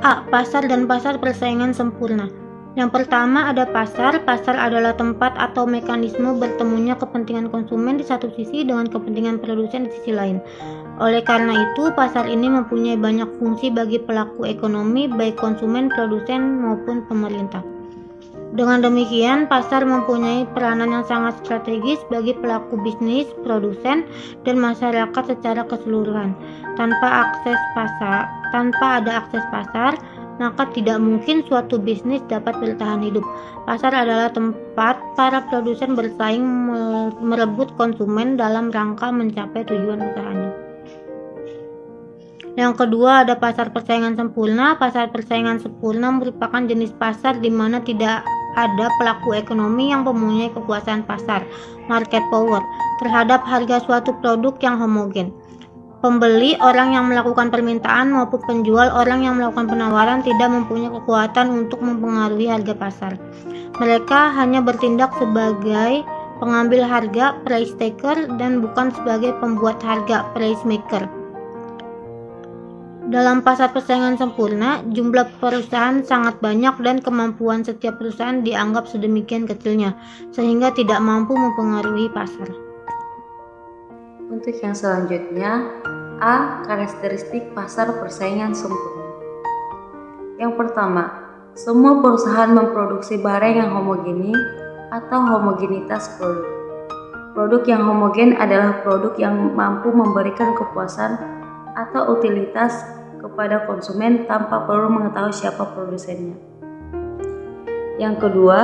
A. Pasar dan pasar persaingan sempurna. Yang pertama ada pasar. Pasar adalah tempat atau mekanisme bertemunya kepentingan konsumen di satu sisi dengan kepentingan produsen di sisi lain. Oleh karena itu, pasar ini mempunyai banyak fungsi bagi pelaku ekonomi, baik konsumen, produsen, maupun pemerintah. Dengan demikian, pasar mempunyai peranan yang sangat strategis bagi pelaku bisnis, produsen, dan masyarakat secara keseluruhan. Tanpa ada akses pasar, maka tidak mungkin suatu bisnis dapat bertahan hidup. Pasar adalah tempat para produsen bersaing merebut konsumen dalam rangka mencapai tujuan usahanya. Yang kedua ada pasar persaingan sempurna. Pasar persaingan sempurna merupakan jenis pasar di mana tidak ada pelaku ekonomi yang mempunyai kekuasaan pasar, market power, terhadap harga suatu produk yang homogen. Pembeli, orang yang melakukan permintaan, maupun penjual, orang yang melakukan penawaran, tidak mempunyai kekuatan untuk mempengaruhi harga pasar. Mereka hanya bertindak sebagai pengambil harga, price taker, dan bukan sebagai pembuat harga, price maker. Dalam pasar persaingan sempurna, jumlah perusahaan sangat banyak dan kemampuan setiap perusahaan dianggap sedemikian kecilnya, sehingga tidak mampu mempengaruhi pasar. Untuk yang selanjutnya, A. Karakteristik pasar persaingan sempurna. Yang pertama, semua perusahaan memproduksi barang yang homogeni atau homogenitas produk. Produk yang homogen adalah produk yang mampu memberikan kepuasan atau utilitas kepada konsumen tanpa perlu mengetahui siapa produsennya. Yang kedua,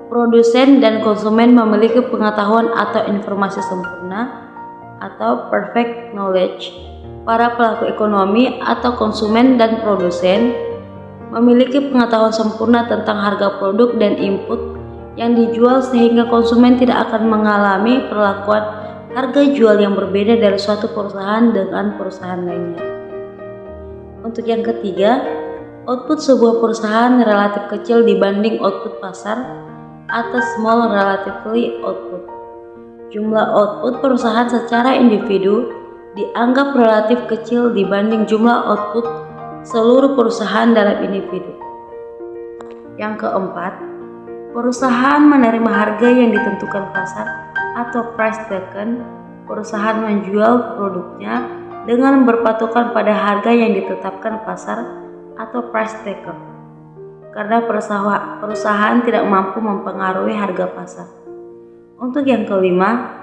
produsen dan konsumen memiliki pengetahuan atau informasi sempurna atau perfect knowledge. Para pelaku ekonomi atau konsumen dan produsen memiliki pengetahuan sempurna tentang harga produk dan input yang dijual sehingga konsumen tidak akan mengalami perlakuan harga jual yang berbeda dari suatu perusahaan dengan perusahaan lainnya. Untuk yang ketiga, output sebuah perusahaan relatif kecil dibanding output pasar atau small relatively output. Jumlah output perusahaan secara individu dianggap relatif kecil dibanding jumlah output seluruh perusahaan dalam individu. Yang keempat, perusahaan menerima harga yang ditentukan pasar atau price taken. Perusahaan menjual produknya dengan berpatokan pada harga yang ditetapkan pasar atau price taken, karena perusahaan tidak mampu mempengaruhi harga pasar. Untuk yang kelima,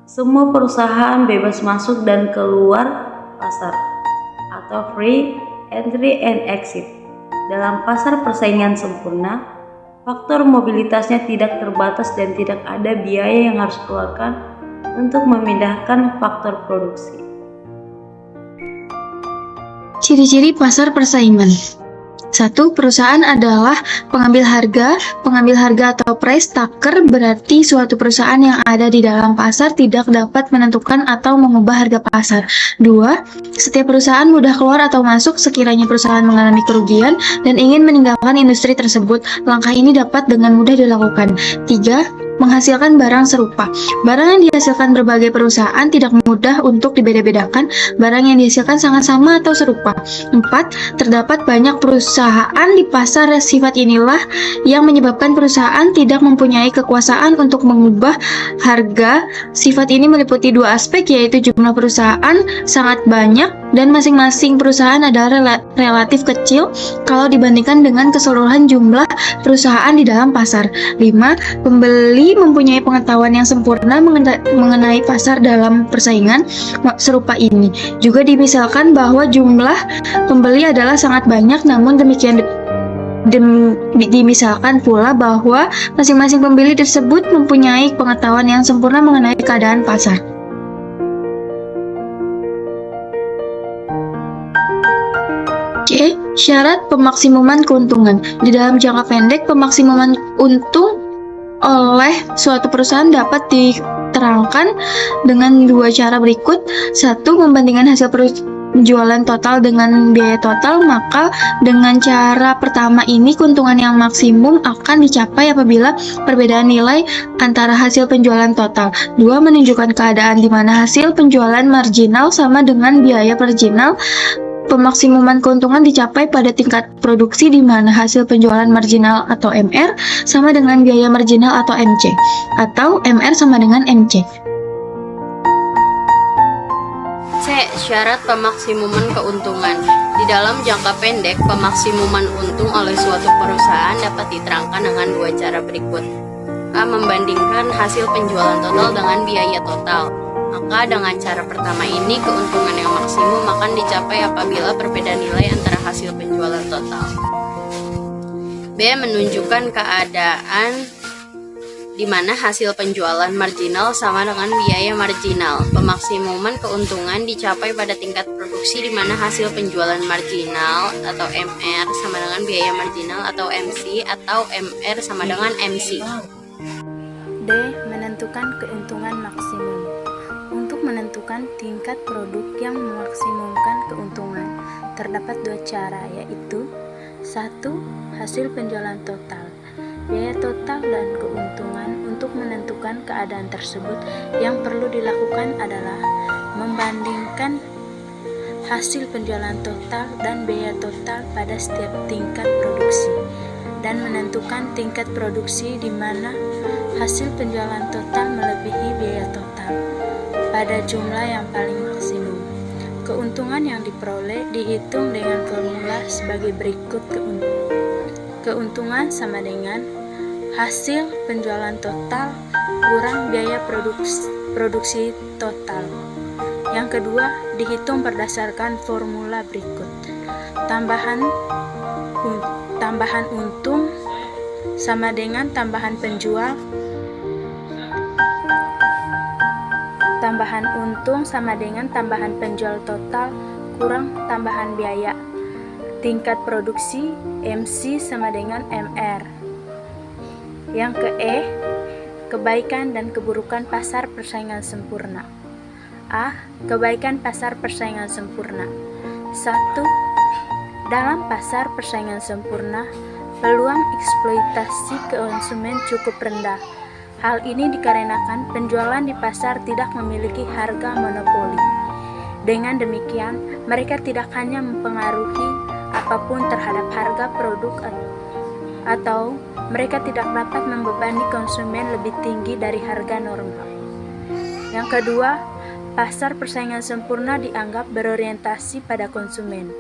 semua perusahaan bebas masuk dan keluar pasar atau free entry and exit. Dalam pasar persaingan sempurna, faktor mobilitasnya tidak terbatas dan tidak ada biaya yang harus dikeluarkan untuk memindahkan faktor produksi. Ciri-ciri pasar persaingan. 1. Perusahaan adalah pengambil harga atau price taker, berarti suatu perusahaan yang ada di dalam pasar tidak dapat menentukan atau mengubah harga pasar. 2. Setiap perusahaan mudah keluar atau masuk sekiranya perusahaan mengalami kerugian dan ingin meninggalkan industri tersebut. Langkah ini dapat dengan mudah dilakukan. 3. Menghasilkan barang serupa. Barang yang dihasilkan berbagai perusahaan tidak mudah untuk dibeda-bedakan. Barang yang dihasilkan sangat sama atau serupa. 4. Terdapat banyak perusahaan di pasar. Sifat inilah yang menyebabkan perusahaan tidak mempunyai kekuasaan untuk mengubah harga. Sifat ini meliputi dua aspek, yaitu jumlah perusahaan sangat banyak dan masing-masing perusahaan adalah relatif kecil kalau dibandingkan dengan keseluruhan jumlah perusahaan di dalam pasar. 5. Pembeli mempunyai pengetahuan yang sempurna mengenai pasar dalam persaingan serupa ini. Juga dimisalkan bahwa jumlah pembeli adalah sangat banyak, namun demikian dimisalkan pula bahwa masing-masing pembeli tersebut mempunyai pengetahuan yang sempurna mengenai keadaan pasar. C. Syarat pemaksimuman keuntungan. Di dalam jangka pendek, pemaksimuman untung oleh suatu perusahaan dapat diterangkan dengan dua cara berikut. 1. Membandingkan hasil penjualan total dengan biaya total. Maka dengan cara pertama ini, keuntungan yang maksimum akan dicapai apabila perbedaan nilai antara hasil penjualan total. 2. Menunjukkan keadaan di mana hasil penjualan marginal sama dengan biaya marginal pemaksimuman keuntungan dicapai pada tingkat produksi di mana hasil penjualan marginal atau MR sama dengan biaya marginal atau MC, atau MR sama dengan MC. C. Syarat pemaksimuman keuntungan. Di dalam jangka pendek, pemaksimuman untung oleh suatu perusahaan dapat diterangkan dengan dua cara berikut. A. Membandingkan hasil penjualan total dengan biaya total. Maka dengan cara pertama ini, keuntungan yang maksimum akan dicapai apabila perbedaan nilai antara hasil penjualan total. B. Menunjukkan keadaan di mana hasil penjualan marginal sama dengan biaya marginal. Pemaksimuman keuntungan dicapai pada tingkat produksi di mana hasil penjualan marginal atau MR sama dengan biaya marginal atau MC atau MR sama dengan MC. D. Menentukan keuntungan maksimum. Untuk menentukan tingkat produk yang memaksimumkan keuntungan, terdapat dua cara, yaitu 1. Hasil penjualan total. Biaya total dan keuntungan. Untuk menentukan keadaan tersebut, yang perlu dilakukan adalah membandingkan hasil penjualan total dan biaya total pada setiap tingkat produksi, dan menentukan tingkat produksi di mana hasil penjualan total melebihi biaya total pada jumlah yang paling maksimum. Keuntungan yang diperoleh dihitung dengan formula sebagai berikut. Keuntungan sama dengan hasil penjualan total kurang biaya produksi total. Yang kedua, dihitung berdasarkan formula berikut. Tambahan untung sama dengan tambahan penjual. Tambahan untung sama dengan tambahan penjual total kurang tambahan biaya. Tingkat produksi MC sama dengan MR. Yang ke E, kebaikan dan keburukan pasar persaingan sempurna. A. Kebaikan pasar persaingan sempurna. 1. Dalam pasar persaingan sempurna, peluang eksploitasi konsumen cukup rendah. Hal ini dikarenakan penjualan di pasar tidak memiliki harga monopoli. Dengan demikian, mereka tidak hanya mempengaruhi apapun terhadap harga produk atau mereka tidak dapat membebani konsumen lebih tinggi dari harga normal. Yang kedua, pasar persaingan sempurna dianggap berorientasi pada konsumen.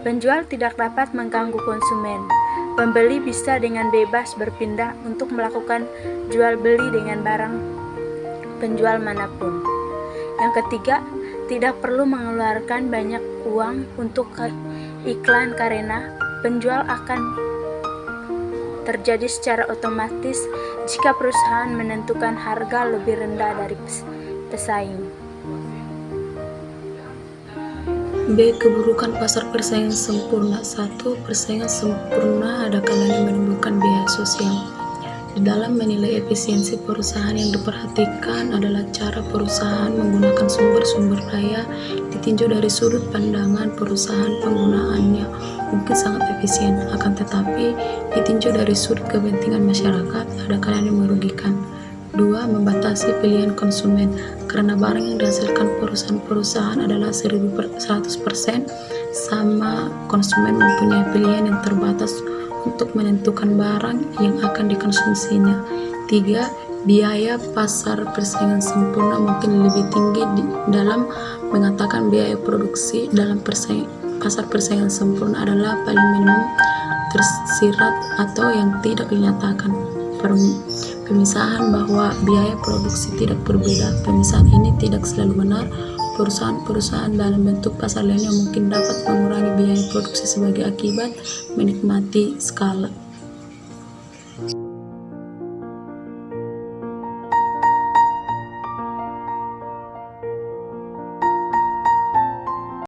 Penjual tidak dapat mengganggu konsumen. Pembeli bisa dengan bebas berpindah untuk melakukan jual beli dengan barang penjual manapun. Yang ketiga, tidak perlu mengeluarkan banyak uang untuk iklan karena penjual akan terjadi secara otomatis jika perusahaan menentukan harga lebih rendah dari pesaing. B. Keburukan pasar persaingan sempurna. 1. Persaingan sempurna ada kalanya menimbulkan biaya sosial. Di dalam menilai efisiensi perusahaan yang diperhatikan adalah cara perusahaan menggunakan sumber-sumber daya ditinjau dari sudut pandangan perusahaan penggunaannya mungkin sangat efisien, akan tetapi ditinjau dari sudut kepentingan masyarakat ada kalanya merugikan. 2. Membatasi pilihan konsumen. Karena barang yang dihasilkan perusahaan-perusahaan adalah 100%, sama konsumen mempunyai pilihan yang terbatas untuk menentukan barang yang akan dikonsumsinya. 3. Biaya pasar persaingan sempurna mungkin lebih tinggi dalam mengatakan biaya produksi dalam pasar persaingan sempurna adalah paling minimum tersirat atau yang tidak dinyatakan. Pemisahan bahwa biaya produksi tidak berbeda. Pemisahan ini tidak selalu benar. Perusahaan-perusahaan dalam bentuk pasar lainnya mungkin dapat mengurangi biaya produksi sebagai akibat menikmati skala.